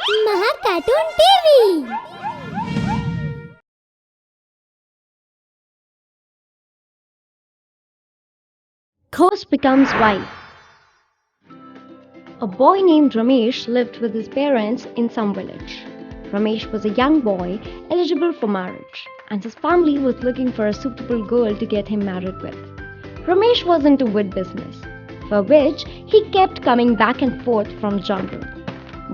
Maha Cartoon TV. Ghost becomes wife. A boy named Ramesh lived with his parents in some village. Ramesh was a young boy eligible for marriage, and his family was looking for a suitable girl to get him married with. Ramesh was into wood business, for which he kept coming back and forth from jungle.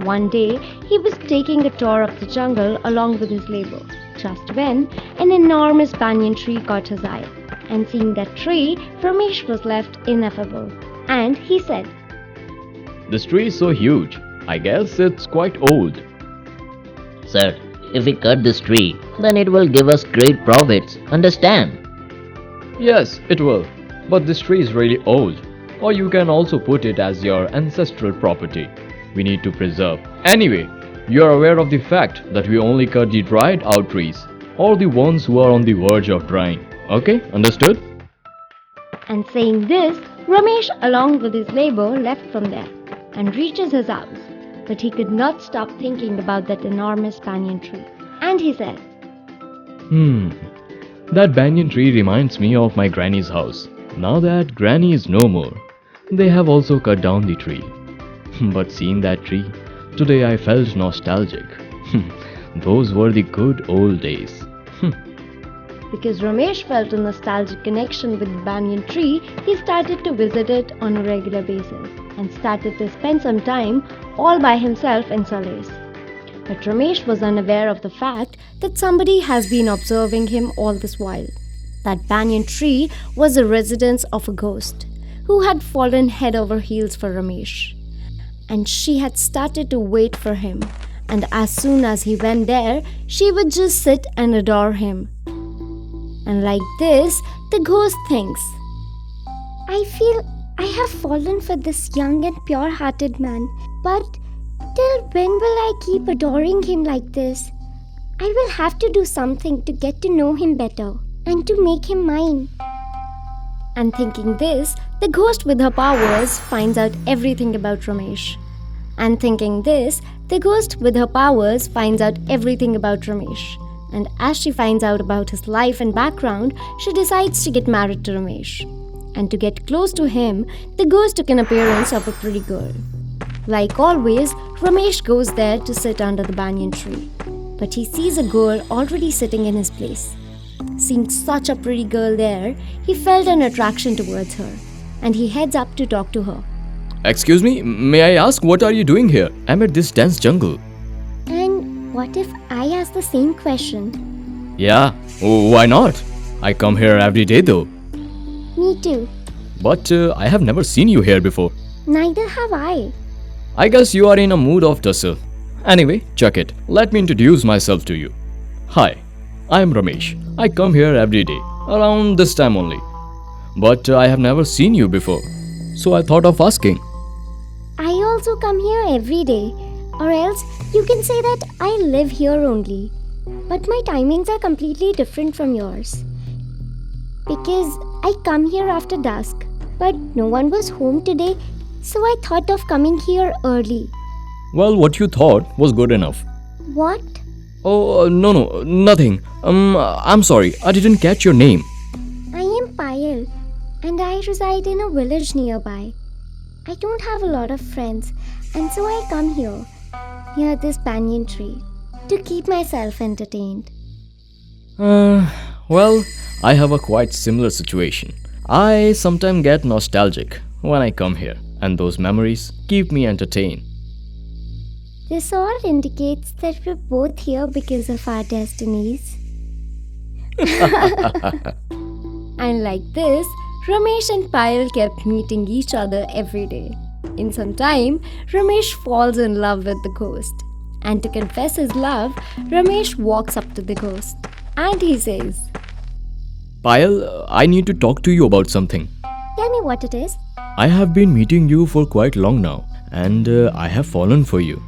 One day, he was taking a tour of the jungle along with his labor, just when an enormous banyan tree caught his eye. And seeing that tree, Ramesh was left ineffable, and he said, This tree is so huge. I guess it's quite old. Sir, if we cut this tree, then it will give us great profits. Understand? Yes, it will. But this tree is really old. Or you can also put it as your ancestral property. We need to preserve. Anyway, you are aware of the fact that we only cut the dried out trees, or the ones who are on the verge of drying. Okay, understood? And saying this, Ramesh, along with his labor, left from there and reaches his house. But he could not stop thinking about that enormous banyan tree. And he said, That banyan tree reminds me of my granny's house. Now that granny is no more, they have also cut down the tree. But seeing that tree, today I felt nostalgic. Those were the good old days. Because Ramesh felt a nostalgic connection with the banyan tree, he started to visit it on a regular basis and started to spend some time all by himself in solace. But Ramesh was unaware of the fact that somebody has been observing him all this while. That banyan tree was the residence of a ghost who had fallen head over heels for Ramesh. And she had started to wait for him, and as soon as he went there, she would just sit and adore him. And like this, the ghost thinks, I feel I have fallen for this young and pure-hearted man, but till when will I keep adoring him like this? I will have to do something to get to know him better and to make him mine. And thinking this, the ghost with her powers finds out everything about Ramesh. And thinking this, the ghost with her powers finds out everything about Ramesh. And as she finds out about his life and background, she decides to get married to Ramesh. And to get close to him, the ghost took an appearance of a pretty girl. Like always, Ramesh goes there to sit under the banyan tree. But he sees a girl already sitting in his place. Seeing such a pretty girl there, he felt an attraction towards her, and he heads up to talk to her. Excuse me, may I ask what are you doing here? I'm at this dense jungle. And what if I ask the same question? Yeah, why not? I come here every day though. Me too. But I have never seen you here before. Neither have I. I guess you are in a mood of tussle. Anyway, chuck it. Let me introduce myself to you. Hi, I am Ramesh. I come here every day, around this time only. But I have never seen you before, so I thought of asking. I also come here every day, or else you can say that I live here only. But my timings are completely different from yours. Because I come here after dusk, but no one was home today, so I thought of coming here early. Well, what you thought was good enough. What? Oh, no, nothing. I'm sorry, I didn't catch your name. I am Payal, and I reside in a village nearby. I don't have a lot of friends, and so I come here, near this banyan tree, to keep myself entertained. Well, I have a quite similar situation. I sometimes get nostalgic when I come here, and those memories keep me entertained. This all indicates that we're both here because of our destinies. And like this, Ramesh and Payal kept meeting each other every day. In some time, Ramesh falls in love with the ghost. And to confess his love, Ramesh walks up to the ghost. And he says, Payal, I need to talk to you about something. Tell me what it is. I have been meeting you for quite long now, and I have fallen for you.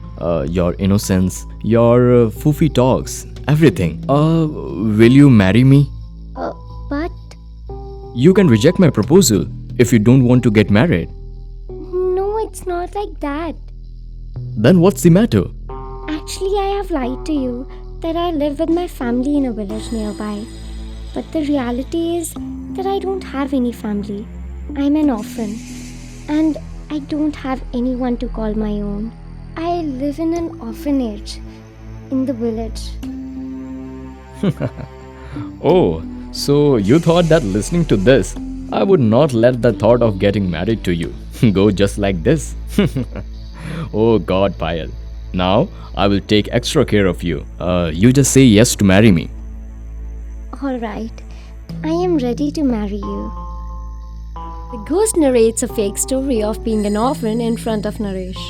Your innocence, your foofy talks, everything. Will you marry me? But You can reject my proposal if you don't want to get married. no, it's not like that. Then what's the matter? Actually, Actually, I have lied to you that I live with my family in a village nearby. But the reality is that I don't have any family. I'm an orphan. And I don't have anyone to call my own. I live in an orphanage in the village. Oh, so you thought that listening to this, I would not let the thought of getting married to you go just like this? Oh God, Payal. Now I will take extra care of you. You just say yes to marry me. Alright, I am ready to marry you. The ghost narrates a fake story of being an orphan in front of Naresh,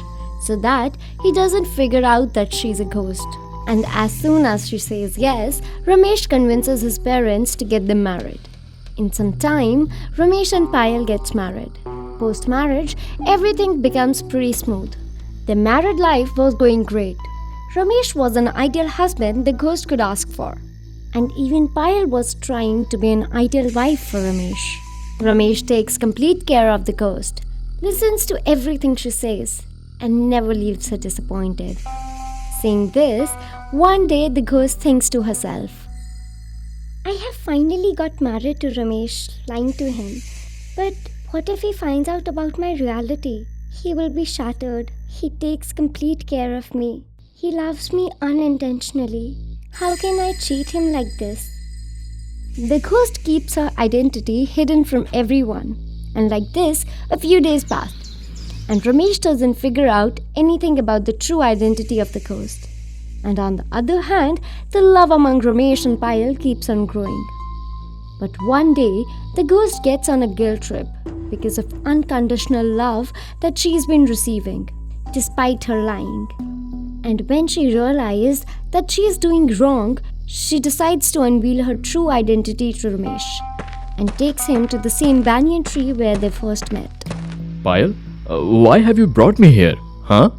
so that he doesn't figure out that she's a ghost. And as soon as she says yes, Ramesh convinces his parents to get them married. In some time, Ramesh and Payal gets married. Post-marriage, everything becomes pretty smooth. Their married life was going great. Ramesh was an ideal husband the ghost could ask for. And even Payal was trying to be an ideal wife for Ramesh. Ramesh takes complete care of the ghost, listens to everything she says, and never leaves her disappointed. Seeing this, one day the ghost thinks to herself, I have finally got married to Ramesh, lying to him. But what if he finds out about my reality? He will be shattered. He takes complete care of me. He loves me unintentionally. How can I cheat him like this? The ghost keeps her identity hidden from everyone. And like this, a few days passed. And Ramesh doesn't figure out anything about the true identity of the ghost. And on the other hand, the love among Ramesh and Payal keeps on growing. But one day, the ghost gets on a guilt trip because of unconditional love that she's been receiving, despite her lying. And when she realized that she is doing wrong, she decides to unveil her true identity to Ramesh and takes him to the same banyan tree where they first met. Payal, why have you brought me here? Huh?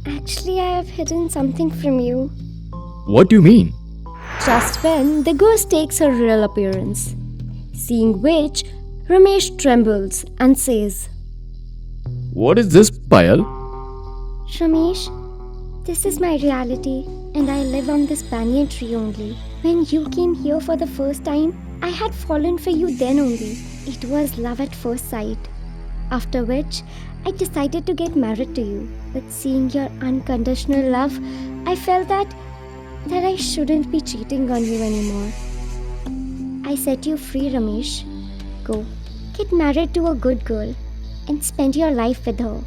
Actually, I have hidden something from you. What do you mean? Just then, the ghost takes her real appearance, seeing which, Ramesh trembles and says, What is this, Payal? Ramesh, this is my reality and I live on this banyan tree only. When you came here for the first time, I had fallen for you then only. It was love at first sight. After which, I decided to get married to you. But seeing your unconditional love, I felt that I shouldn't be cheating on you anymore. I set you free, Ramesh. Go, get married to a good girl and spend your life with her.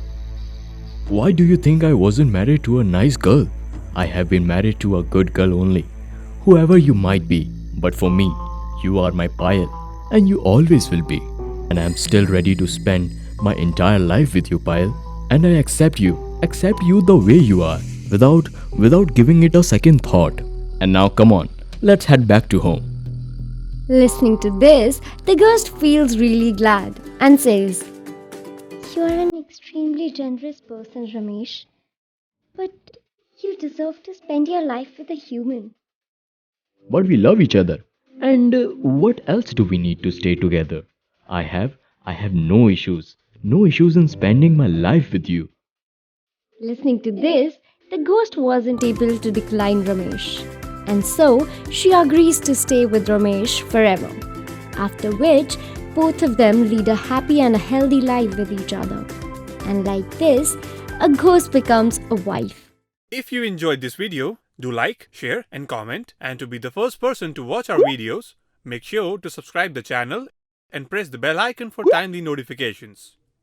Why do you think I wasn't married to a nice girl? I have been married to a good girl only. Whoever you might be, but for me, you are my Payal, and you always will be. And I am still ready to spend my entire life with you, Payal. And I accept you the way you are, without giving it a second thought. And now come on, let's head back to home. Listening to this, the ghost feels really glad and says, You are an extremely generous person, Ramesh. But you deserve to spend your life with a human. But we love each other. And what else do we need to stay together? I have no issues. No issues in spending my life with you. Listening to this, the ghost wasn't able to decline Ramesh. And so, she agrees to stay with Ramesh forever. After which, both of them lead a happy and a healthy life with each other. And like this, a ghost becomes a wife. If you enjoyed this video, do like, share and comment. And to be the first person to watch our videos, make sure to subscribe the channel and press the bell icon for timely notifications.